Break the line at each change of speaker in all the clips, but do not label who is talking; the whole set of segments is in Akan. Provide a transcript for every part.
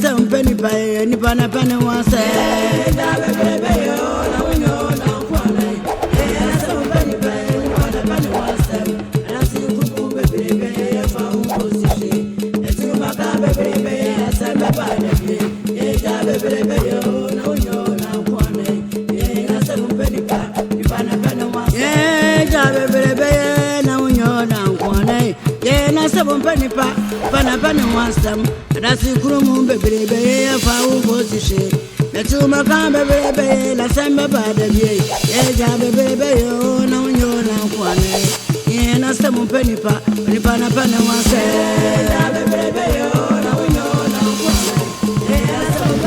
some penny pie, any pana penny one say. Penny wants them, and I see Krum baby, if I will go to shade. The two Macamba baby, la Samba Bada, yeah, baby, oh, no, you're not one. Yeah, and some penny pa, penny pana penny wants them, baby, oh, no, you're not one. Yeah, some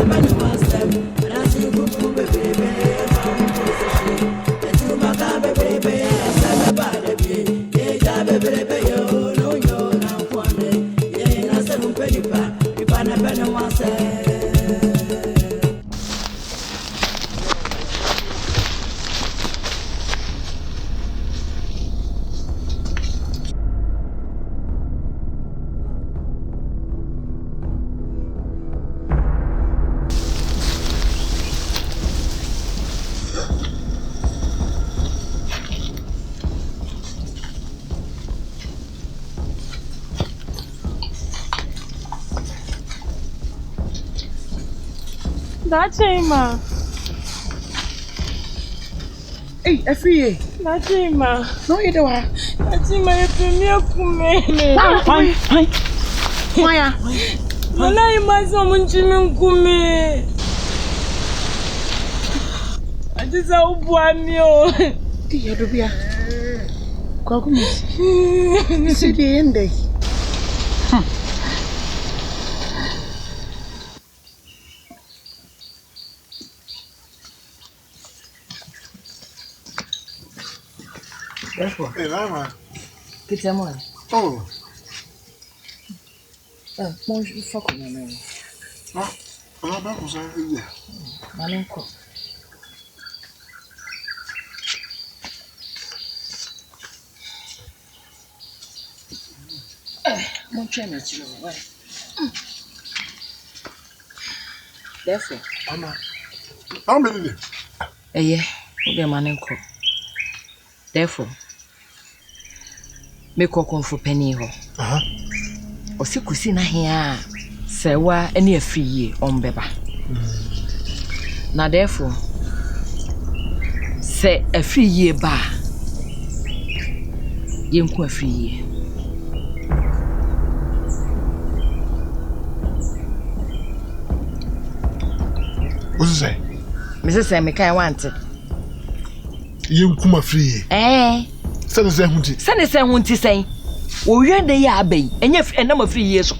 penny wants them, and I see Krum baby, if I will go to shade. The two Macamba baby, la Samba Bada, yeah, baby, oh.
That's Emma.
Hey, Effie.
That's Emma.
No, you don't.
That's Emma. You pay me a kume.
Fine. Why?
Mala Emma, someone chimney kume. I just saw Buamio.
Dear Dubia. Cogumus. See the end day.
Hey, Mama.
Get your money.
Oh.
Bonjour, fuck on me.
No, I'm not going to
My uncle. Mon chien est là, ouais. Therefore,
Mama. How many?
Yeah, okay, my uncle. Therefore, me kokon for penny ho. O si kusi na hia se wa ene afiri ye ombeba. Na therefore, se afiri ye ba. Yenku afiri ye.
What is it?
Mrs. Say me kan want it.
Yenku afiri ye. Send us a hunty.
Send us a hunty saying, "Oh, you're the yabe, and you've a number of 3 years."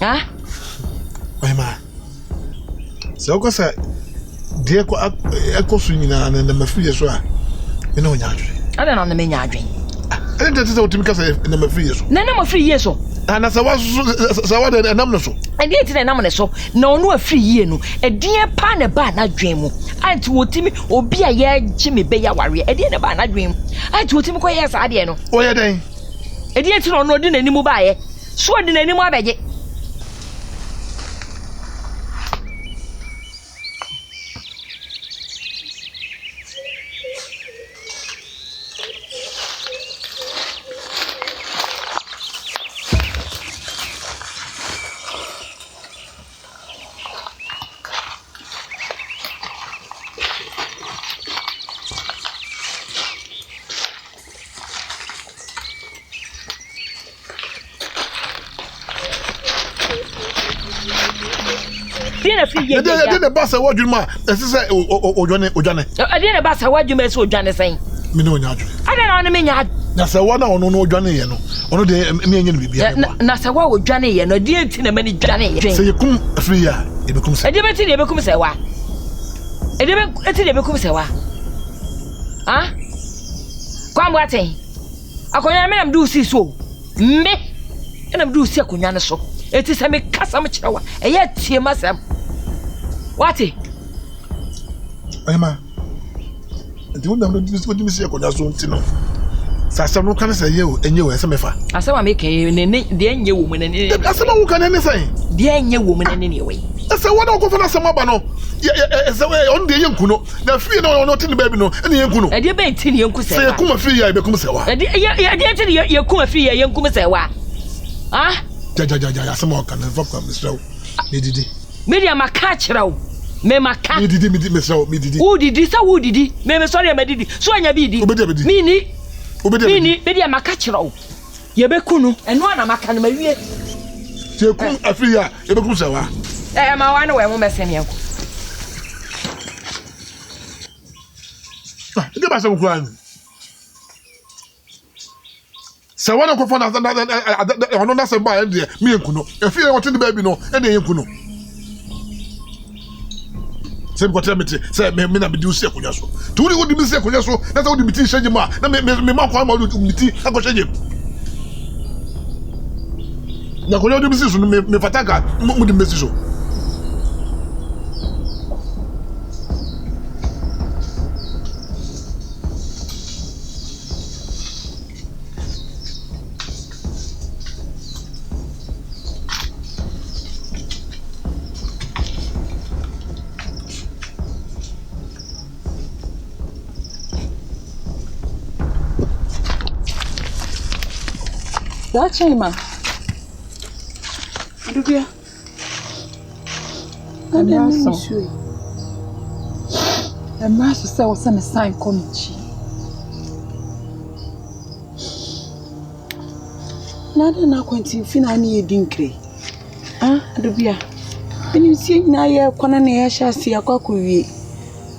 Ah,
my man. So, because I dear echo swinging and then my 3 years. You know, I
don't know the main yard.
I didn't tell you because I number 3 years.
No, number 3 years.
And as I was a number so.
I did a number so. No, a free year. No, a dear pan a bar, not dream. I told him, or be a year Jimmy Bay warrior. I didn't a dream. I told him, yes, I didn't know. Oh, yeah, then. I didn't know no dinner anymore by it. So I didn't anymore by it.
I didn't pass a word, man. As I say, Ojane.
I didn't pass a word you may so Johnny saying.
Mino, I
don't know the minute.
That's a one or no Johnny, one of the million.
Nasawa with Johnny and a dear tin a many Johnny.
So you come 3 years, it becomes
I didn't think it becomes a wa. I didn't think it becomes a wa. Ah? Come what thing? I can't do see so. Me and I'm do see a so. It is a make custom chow, and yet see myself. What?
Emma, do you know what you see? Sasa no kan say you enye wo esemefa.
Asema make ne de enye wo mu ne ne.
Asema wo kan ne say.
De enye wo mu ne ne we.
Asa wo na ko fa na asema ba no. Ese we on de yenku no. Na fie no no tin ba bi no. Ene yenku no.
E de be tin yenku se.
Say kuma fie ya be kuma se wa.
E de tin yenku fie ya yenku se wa. Ah?
Ja asema wo kan fa kwa misrawo. Me didi.
Media maka kyerɛw. Me maka.
Me didi misrawo me didi.
Wo didi sa wo didi. Me sorry me didi. So anya bi di.
Obedi.
Mini. Mini media maka kyerɛw. Ye be kunu. Eno na maka no mawie.
Tie kun afiri ya ye be kun se wa.
Ma wa no we mo mese me ko.
Ide ba se ku an. Se wa na ko fa na ono na se ba e me yenku no. Afiri ya wotin ba bi no e na yenku no. Se ko tell me say me na be di usi akonya so. To wodi wodi mi se akonya so, na say wodi mi ti hyeje ma, na me ma kwa ma wodi mi ti akohyeje. Na ko wodi mi se so me fataka mo di mesi so.
That's Chima. Adubia. And master said was a sign committee. Nada na kwenti fina ni edinkre. Adubia. Eni sie na ye kwana na ye hyase akwakowie.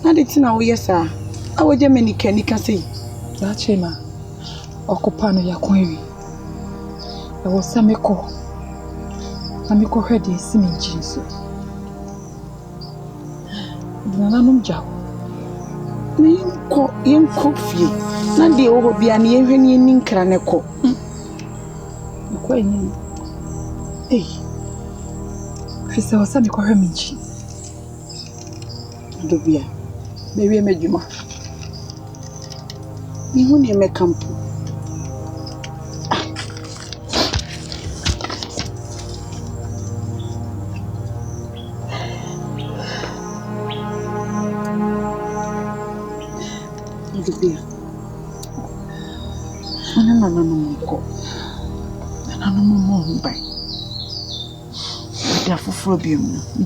Na de tina wo yesa. Awoje menika sei. That's Chima. Okupano ya kwanwi. I was Samiko. Samiko heard the Simin Jinsu. Nanum Jow. Yen coffee. Nandi over be an evening craneko. Queen. Eh. She saw Samiko Hermici. Dubia. Maybe a meduma. You won't make camp.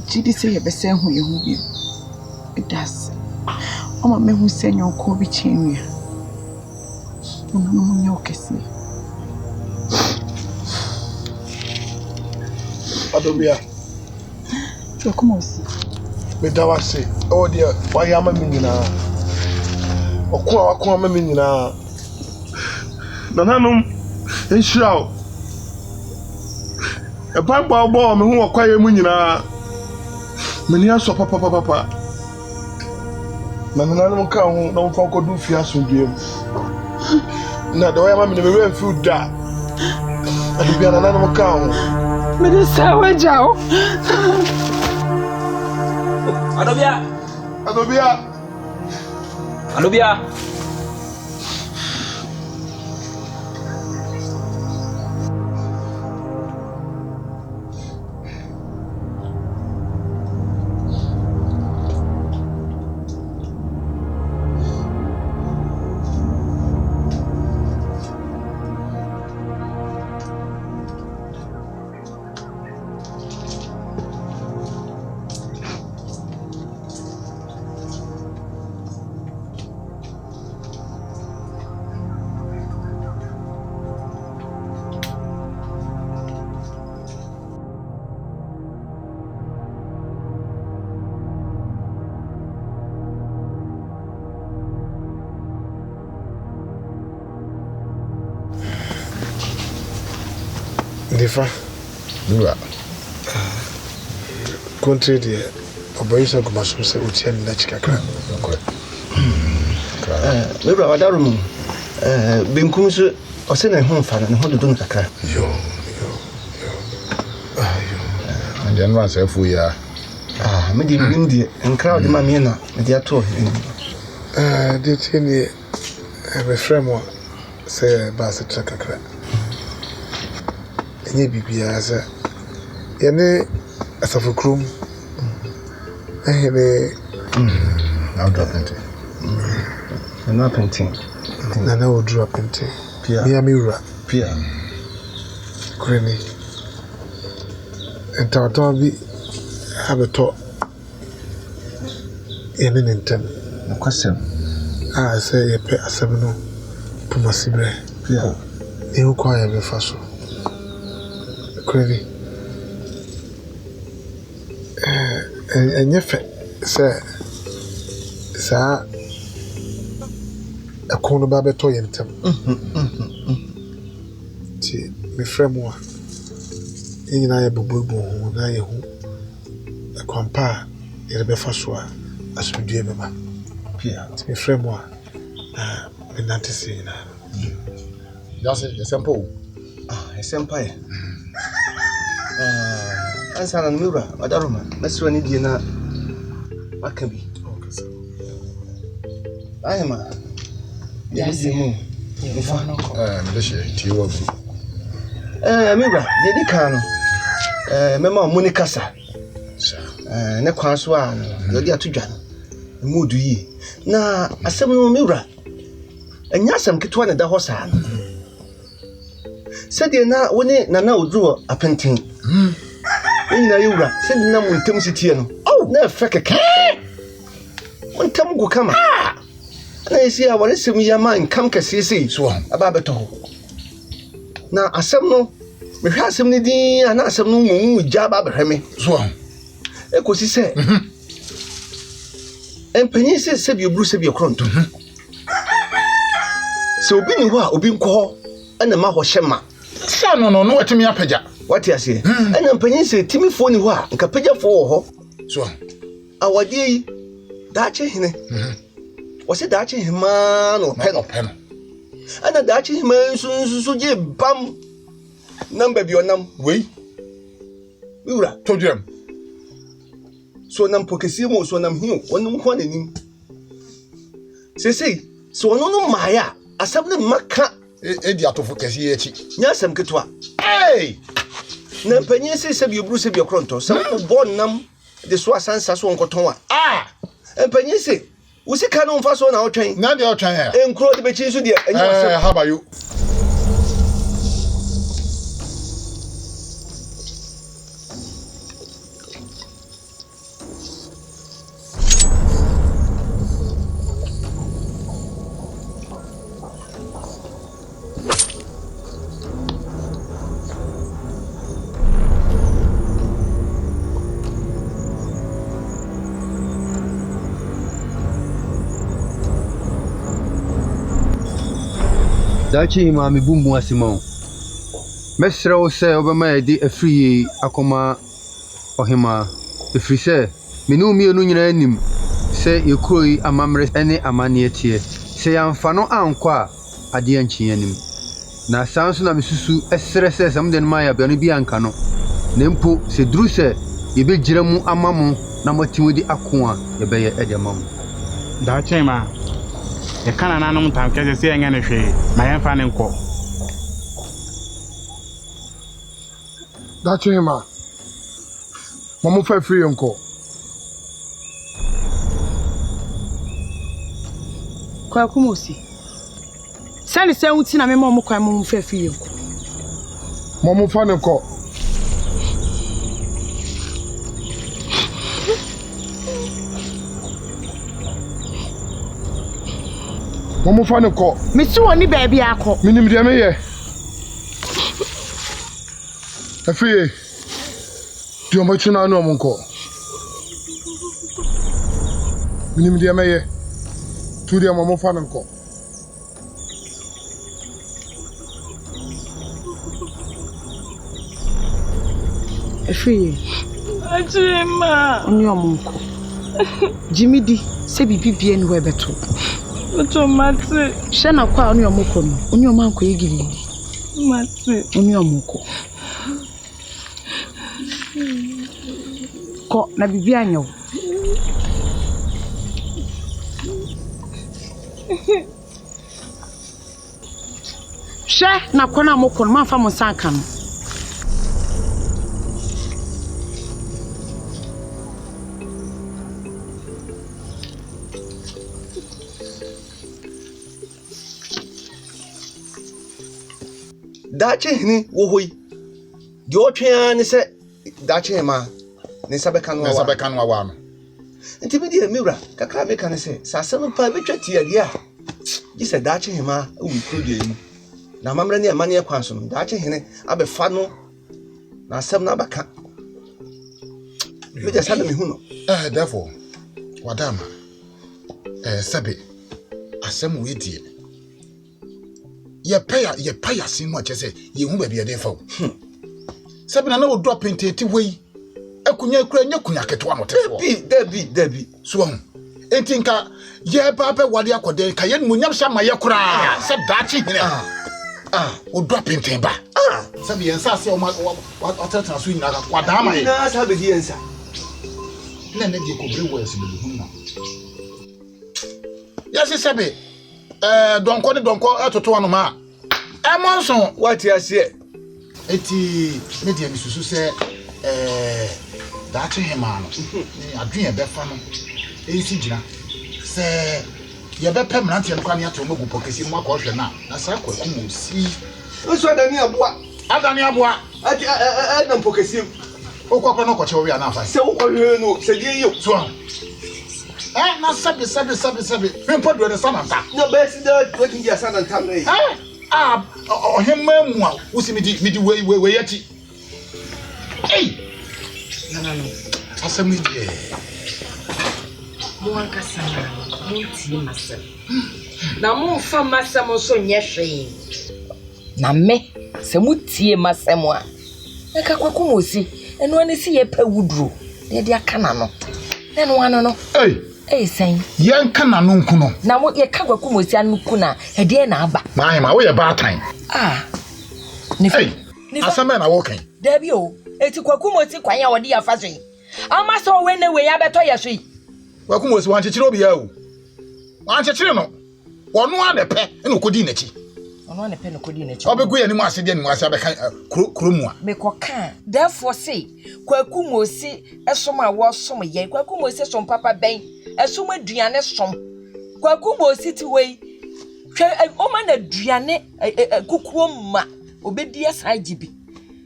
Jidi say be say hu ye hu bi it does o ma me hu say nyon ko bi chinwe no nyo kesi
Adobia
so como si
me dawa se o dia wa ya ma mi nyina okwa ma mi nyina nananum enhirao e papa bo me hu okwa ye mu nyina meni aso papa nananum ka hu na mfa ko du fi aso diem na do ya ma mi ne me fi da adubia nananum ka hu
me de sawe jao
Adobia.
Defa.
Dura.
Country de oboyisa kumaso se otiani na chikakra.
Okay.
Mebra wadarum. Benkum so ose na ho mfa na ho dodon kakra.
Yo.
And then once I fu ya.
Me di bindi enkra de ma me na me di ato.
De tini me fremo say basa kakra. Any bibia say yene asafukrum.
Now dropping.
I'm not painting.
Nana will drop into
Pia.
Miamura.
Pia.
Granny. And Tawatabi have a talk in an intent.
No question.
I say a pet a seminal Pumasibre.
Pia.
You quiet me fast. Granny. And yet, sir, sir, a corner barber toy in them. Me friend more. In I bubu, na who a compa, it be faswa as we do ever.
Pia.
Me friend more. Me not to see now.
That's it, simple.
A senpai. Answer and Mura, Madaroma, Messer and Indiana. What can be? I am a. Yes, you move.
This year, T.O.
Mira, the Decano. Member Monicasa. Nequaswan, the dear to Jan. Mood ye. Na, a seminal Mira. And Yasam Kitwana the Hosan. Said ye now, when it now drew a painting. In Naura, said Nam with Timothy. Oh, no, feck a cat. One time go come. I see I want to see me your mind come see swan a babato. Now, a seminal, we have some needy and not some moon with Jab Abraham swan. Echo, she said. And Penny says, save your Bruce of your cronto. So, being what, being called, and the Maho Shema.
Son, no, what to me up,
What you say? And then Penny said, Timmy phone you are, and Capeja for her.
Swan.
Our dear Dutch, was it Dutch man or pen? And a Dutch man so ye bum number your num way. We were
Told them.
so nam Pocasimo, so nam hill, one in him. Say, so no Maya, a something maca,
Idiot of Cassie.
Yasam Kitwa.
Hey!
Nam Penny says, you Bruce of your cronto, some born num the Swasan Sasson Cotoa.
Ah!
And Penny say, we see cannon fast on our train.
Now they are trying.
And crow the bitches with you.
How about you?
Dachi mami bumbu asimon. Mesra o se obama di afri akoma ohima efri se menu mienu nyina anim se yekroi amamre ene amane tie se yamfa no ankwa ade anchi anim na sanso na mesusu esere se samden maya bia no bi anka no nempo se duru se yebegira mu amamu na matimudi akoa yebeye edemamu
Dachi ma e kana nanom tam kese se enya ne hwe ma yemfa ne nko
That's him, Mama for free uncle.
Kwa kumosi. Sani se wuti na me mama kwa mama fa free uncle.
Mama for uncle. Mama for uncle.
Me si woni baby akọ.
Minim de me ye. Afie. Dio mo chuna no mo nko. Minim de me ye. Tu de mama for uncle.
Afie.
Achima.
Oni omonko. Jimmy di se bibi bie ni we beto.
Automate.
Shana kwa oni omoko no. Oni omanko yigiri.
Mate.
Oni omoko. Ko na bibi anyo. Share na kona moko ma fa mo sanka no.
Dache hini wo hoi. Di o twen ne se dache ma ne sabeka no
wa no.
Nti bi di miwra kakra be kan se sase no pa betwa tiade a. Ji se dache hima wu krodie mu. Na mamra ne amane kwan so no dache hene abefa no na asem na baka. Me just had me hu no.
Therefore, wadama. Sabe asem we die. Ye paya sin mo chese ye hu ba bia de fa. Sabe na wo drop intenti we akunya kura nya kunya keto no tefo.
Debi.
So entinka ye papa wade akode ka ye munyam sha ma ye kura. Se dachi hene. O drop inten ba. Sabe ye nsa se o ma atata so nyina ka wadama ye.
Na sabe di ensa.
Na je ko bre wo ese be hu na. Yes sabe donko atoto anu ma. Emonson
what you say?
Eti media ni susu se dachi hema no. Ni adwen e be fa no. Ensi gina. Se ye be pem na ntia kwa ne ato mo gu pokesi mo akọ hwe na sa kwaku mo si.
Nso adani aboa. Adam pokesi.
Okwa no koche wo ya na afa.
Se wo hwe no se die yo.
So na sabe. Mempo do ne sananta.
No be si da wetin dia sananta no yi.
Ohemma mu a wo si midi we yachi.
No.
Asami die.
Mo anka sana. Mo tie masem. Na mo fa masem so nye hwe. Na me se mo tie masem a. E ka kwaku mo si. Eno ani si ye pa wuduro. De dia kana no. Eno ano no. Sen.
Yan kana no nku no.
Na mo ye ka kwaku mo si anuku na e de na aba.
Ma wo ye ba tan.
Nifa.
Asame na wo kan.
Debi o. Eti kwaku mo si kwan ya wodi ya fa so yi. Ama so we ne we ya beto ye so yi.
Kwaku mo si wan chechire obi ya o. Wan chechire no. Wono ade pe eno kodi na chi.
Ono ne pe no kodi na chi.
Obegu ye ni mu ase de ni mu ase abeka kromu a.
Me koka. Therefore say kwaku mo si esom a wo som ye. Kwaku mo si som papa ben. Esom aduane som. Kwaku mo si ti we. Hwe o ma na aduane kukuo ma. Obedi asa gibi.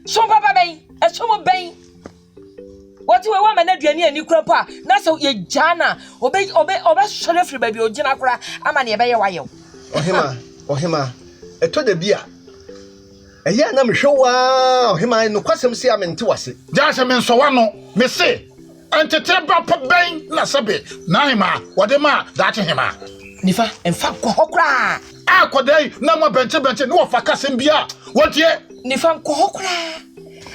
Som papa ben. Esom ben. Wati we wa ma na aduane ani kura pa. Na so ye jana. Obe sore free baby ogina kura ama ne be ye wayo.
Ohima. Eto da bia. Eya na mhwewa ohima no kwasem si amente wase.
Ja se men so wa no me se antete ba pa ben na sabe na hima wode ma dache hima.
Nifa emfa ko hokra.
Akodai na mo benche no ofa kasem bia. Wotie
Nifa ko hokra.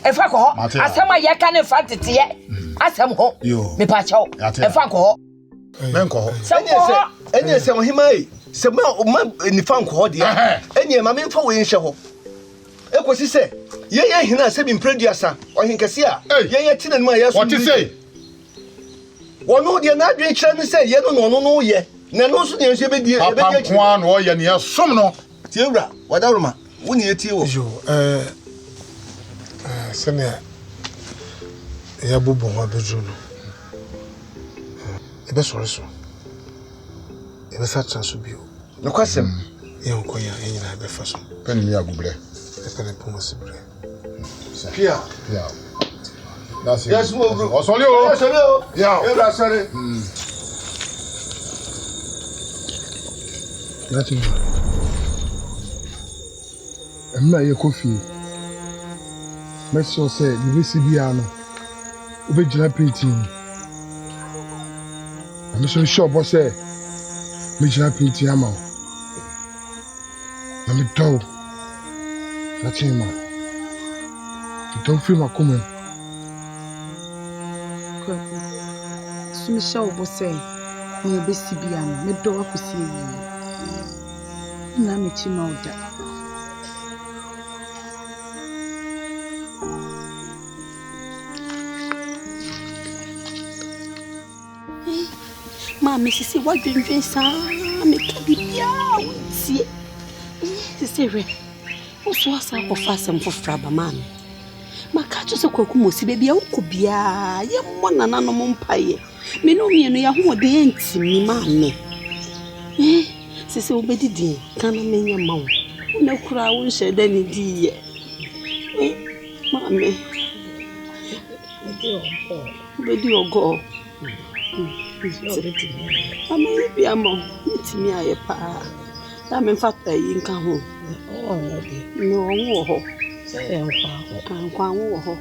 Emfa ko ho. Asema ye ka ne fa tete ye. Asem ho. Me pa chawo. Emfa ko ho.
Men ko ho.
Enye se ohima yi. Se ma nifa nko ho de enye ma me mfa we nhye ho ekosi se ye hina se bi mpreduasa ohinkase a ye tina no ya so
what you say
wono de na adwen kire ne se ye no ye na no so ne so be die
e be die kwa no ye ne som no
tiewra wadawroma woni etie wo
sene ya bubu ho beju no e be sore so e be sa transo bio
no kwasem
ye nko ya nyina be fa so
pen mi agubre
e pen po mo sibre
pia
that's it
yes mo bro
osole o
ya e bra sare
That's it. Emma ye coffee. Make sure say you will see biano. Ube jina painting. I'm so sure boss say me jina painting ama. Na me do. That's him man. You don't feel my coming.
Sumi show boss say me be see biano. Me do akusi yi. Na me chi ma oda.
Mama, sisi wadwendwen saa me ka bibia wontie. Sisi re.
so asa ko fa asem fofra ba ma me maka cho se kwaku mosi be bia wukọ bia ye mo nana no mo mpaye me no mienu ya ho de ntimi ma me sese obedidi kana menya ma wo na kura wo hye da ni di ye ma me obedi ogo ama bia mo ntimi aye pa na me fata yi nka ho no wo ho kwa wo ho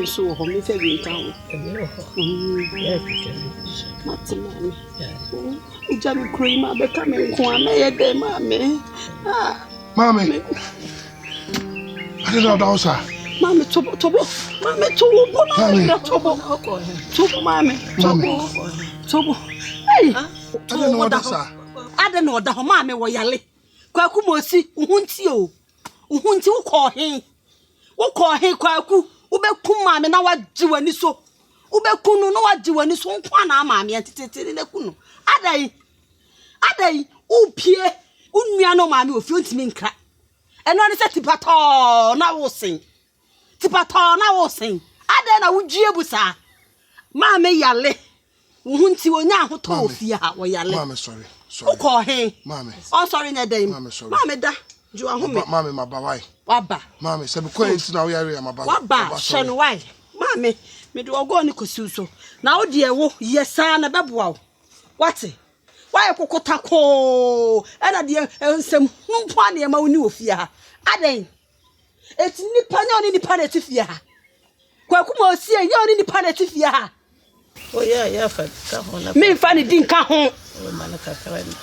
so ho me fe bi nka ho matimani ujami kroima be ka me nko ama ye de ma me
Mami. I don't know that was her.
Mami tobo mami tobo mami tobo hey
I don't know that sir.
I don't know that mami wo yale kwaku mosi uhunti o uhunti ukọ he kwaku ubekum mami na waji wani so ubekunu no waji wani so nkwa na mami antetete ne kunu adai upie unua no mami ofi ontimi nkra eno ne se tipato na wo sen adai na wudwie busa mami yale uhunti wonya ahoto ofi a wo yale
Mami sorry
ukọ he
Mami
oh sorry na dai
Mami sorry
mami da ju ahome
Mami mabawai
waba
Mami se be ko enti na wo yare ya mabawai
waba shen why mami me do ogo ni kosi so na wo de ewo yesa na beboa wate why kokota ko ena de ensem numpo ane ma woni ofia ha aden eti nipa nya oni nipa na tifia ha kwaku ma osie nya oni nipa na tifia ha
Oh yeah, fa ka ho na.
me fa ni din ka ho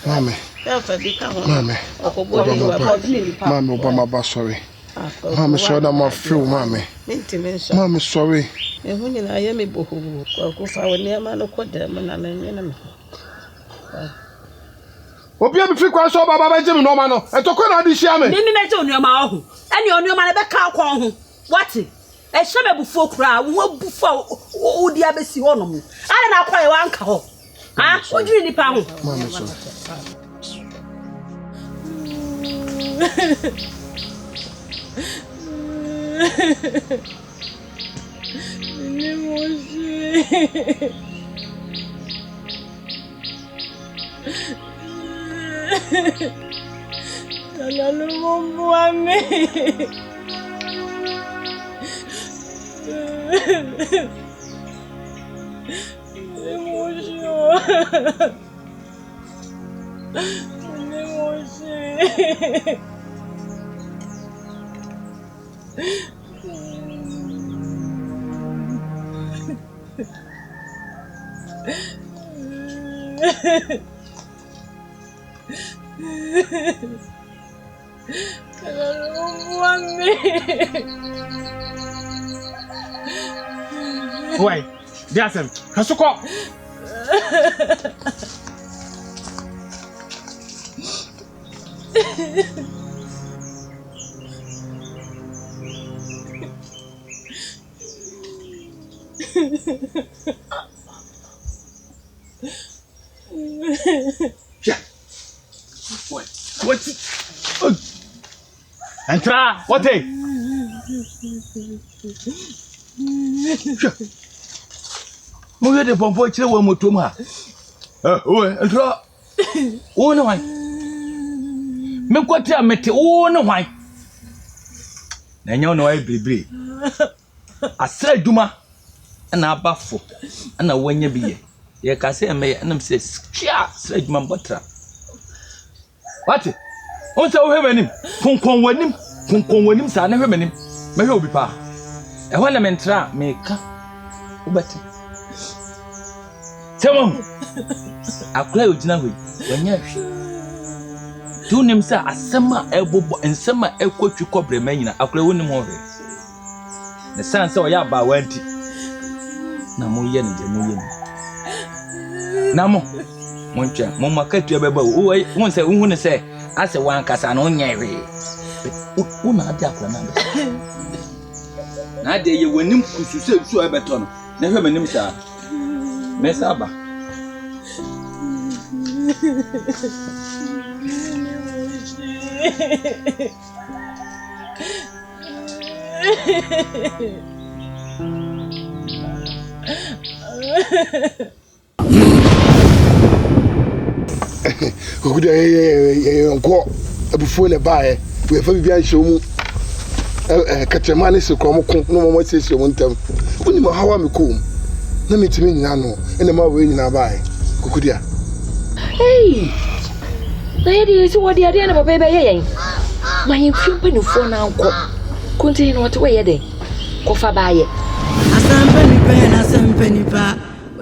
Mami
Ya fa bi ka ho.
Mami
okobo ni wa ni nipa
Mami Obama sorry Mami sorry na ma feel Mami
Mentime so.
Mami sorry
Ehu ni na ye me bohu ko fa woni ama no ko da me na na me.
Obi am fi kwa so baba ba jemi no ma no etoko na di hia me
ni me je onuoma ohu eni onuoma na be ka akọ ohu wate e hye me bufu okura wo bufu o di abesi honom ale na akọ e wa nka ho ah ojiri nipa ho
Mami sorry
Ni moshi. Alalu mombuame. Ni moshi. Ni moshi.
Why? Diasem, kasuko.
Yeah. What?
Entra, what eh?
Mo ye de pompo chire wo motom ha. Entra. Wo ne wan. Me kwati amete wo ne wan. Na nya no ai bebre. Asa aduma na abafo na wanya biye. Ye ka se me na se skia sra aduma botra. What? On se wo hemanim. Konkon wanim sa na hemanim. Me hwe obi pa. E ho na mentra me ka. Ubati. Temo. Akula ojina hwe. Wanya hwe. Tunim sa asema ebobo ensema ekotwi kobre manyina akula wonim ho hwe. Ne sanse o ya ba wanti. Na mo ye ne de mo ye ni. Na mo ntwa mo makatu ebeba wo won se hu ne se ase wan kasa no nyewe wo na ade akura na be na ade ye wanim kususu su ebeto no na hwe manim sa mesa ba
Kukuda nko abufuo ne baaye we fa bibia nhyɛ mu katema ne sekɔm ko no mo sesio mu ntam woni ma hawa me kom na metimi nyina no ene ma we nyina baaye kukuda
hey na yedi si wodi ade na papa be yeyen ma yemfi mpanifo na nko konti no to we yede ko fa baaye
asampanipa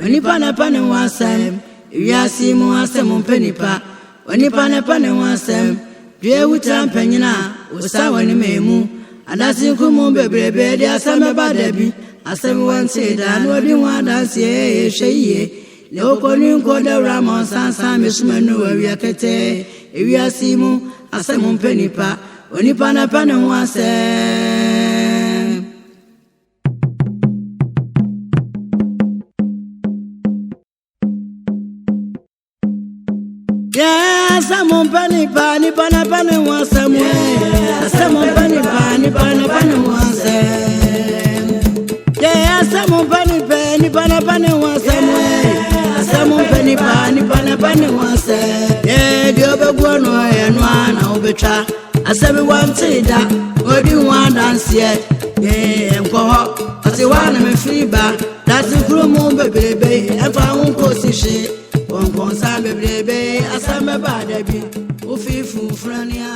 onipa na pane wasam wiase mu asem mpanipa onipa na pane wasam dwe wuta mpanyina usawani memu adasi kumu bebrebe de asame badabi asame wanse da no di wadanse hweye le okoni nko da ramon sansan mesumanu awiakete wiase mu asem mpanipa onipa na pane wasam Samon pani pani pana pani wasam Samon pani pani pana pani wasam Yeah samon pani pani pana pani wasam Samon pani pani pana pani wasam Yeah diobe gwono enwa na obetwa asabe wante da odi wan dance yeah enko ho ase wana me friba dance krumo bebebe efa unko sishi Konsa bebrebe asame badabi ofifu frania